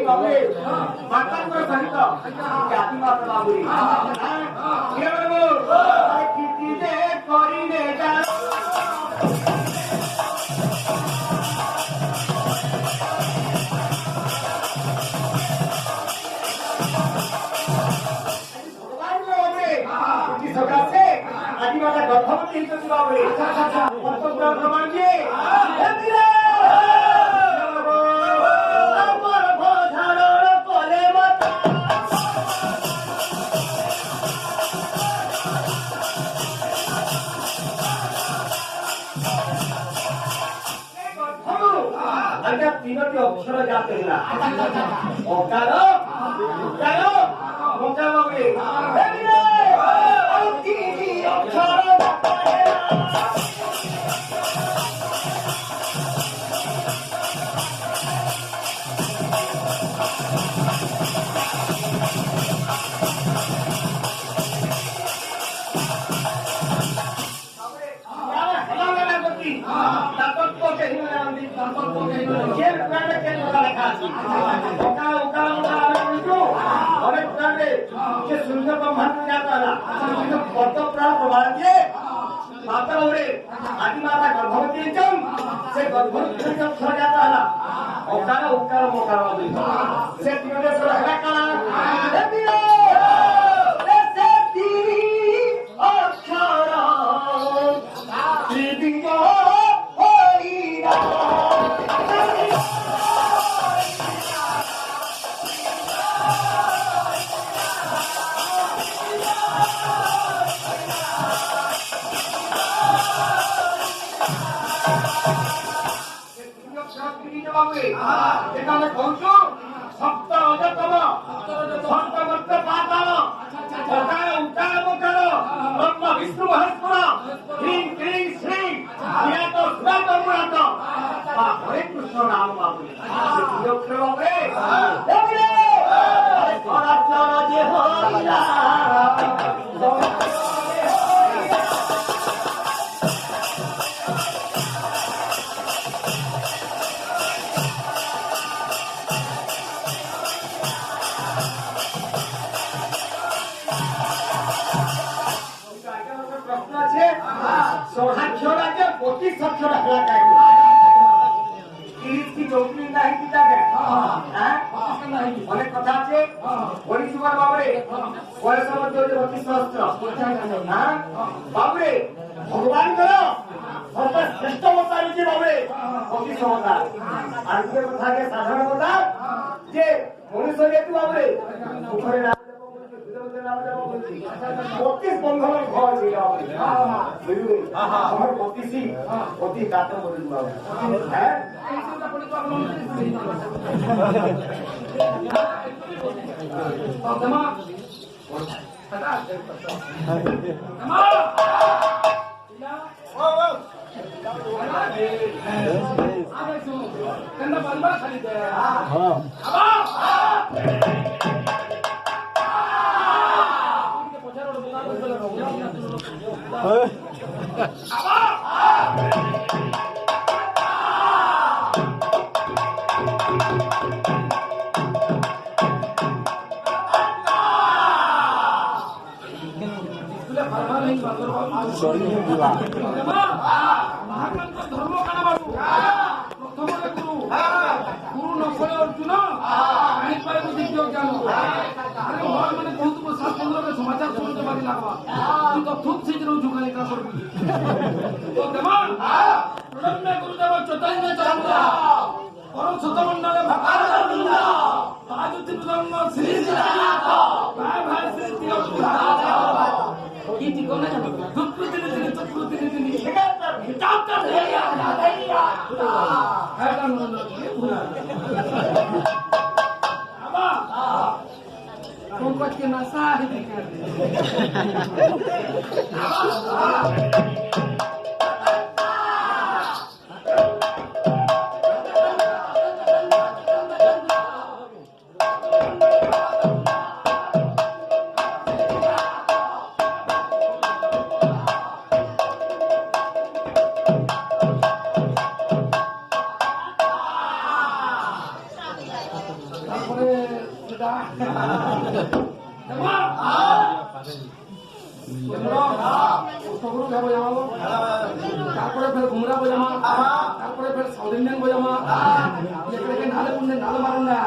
बाबुरे मातांकर सहित जाति माता बाबुरे ये बाबू किती दे करिने जा आदि माता गर्भवती होती बाबुरे अच्छा प्रमाण दिए तीनोटी अक्षर जाते ओकारो ओकारो ओका बाबुरे माता बाबुरे आदि माता गर्भवती से गर्भवती छड़ जाता है ओकार ओकार मोकार से तीनों से रखा काला से तीन अक्षर त्रिदिग होइरा हरे कृष्ण नाम बाबू अनेक कथा আছে হরিশুমার বাবুরে বয়স মধ্যে 32 সহস্র বাবুরে ভগবান করো সর্বশ্রেষ্ঠ অবতার যে বাবুরে 25 অবতার আর যে কথা যে সাধারণ অবতার যে মনুষ্য যেহেতু বাবুরে মুখরে নাম দেব বলছি দুধে নাম দেব বলছি 25 বন্ধনের ঘর ছিল বাবুরে বুঝলি আমার 25 অতি কাত বলে বাবু হ্যাঁ समाचार सुनते बारी लागवा तू तो खूब शीघ्र झुकाने का कर तो देमान प्रणम्य गुरुदेव चैतन्य चंद्र परम सतमंडल भगवान गोविंद पादुति प्रदंग श्री जगन्नाथ भाई भाई श्री तिरुपति की ठिकाना दुष्कृति नीति चतुर्कृति नीति हिसाब कर दिया है का अबा Pokoknya masalah ini kan. তারপরে এটা তারপরে ফের ঘুমরা বোঝামা তারপরে ফের সাউথ ইন্ডিয়ান বোঝামা এখানে নালে পুণ্যে নালে মারুন না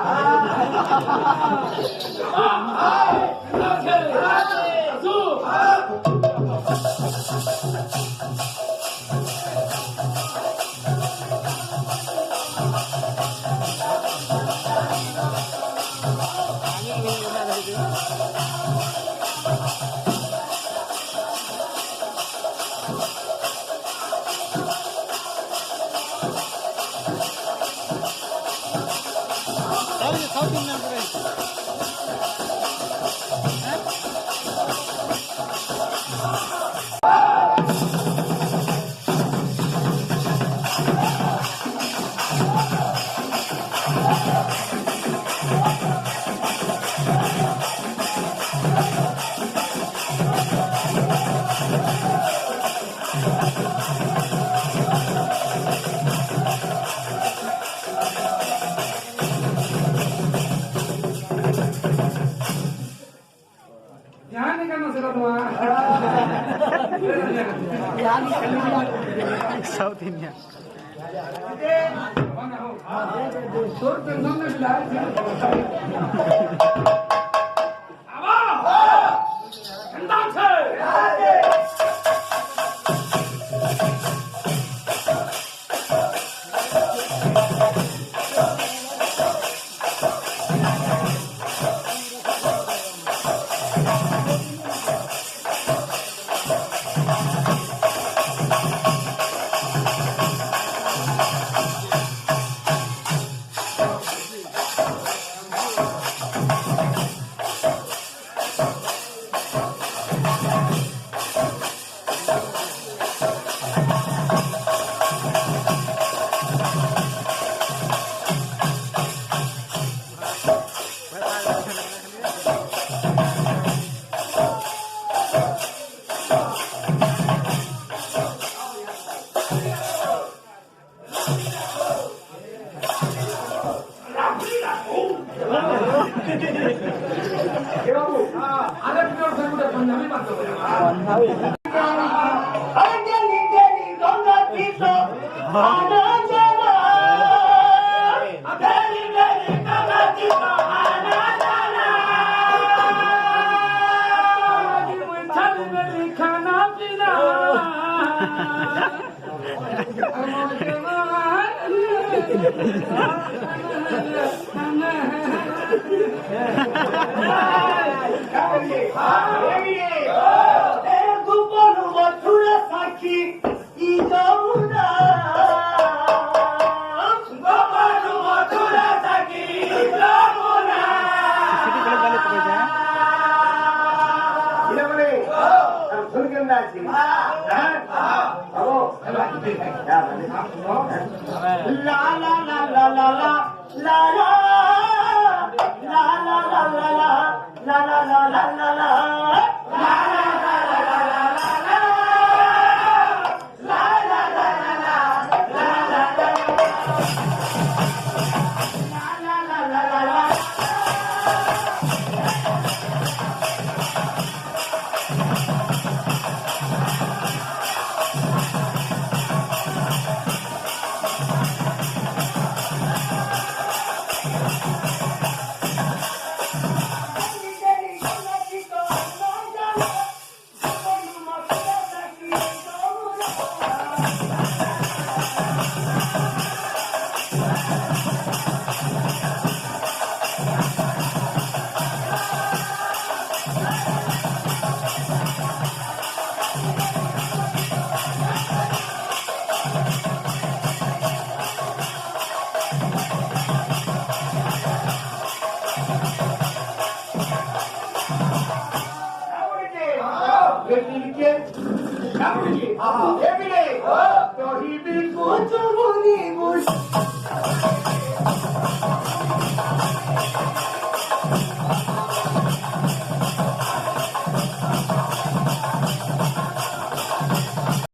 সাউথ ইন্ডিয়ান করে ध्यान नहीं करना सिर्फ तुम्हारा साउथ इंडियन शोर टेंशन में बिलाए ठंडा से Every day, so he be good to money.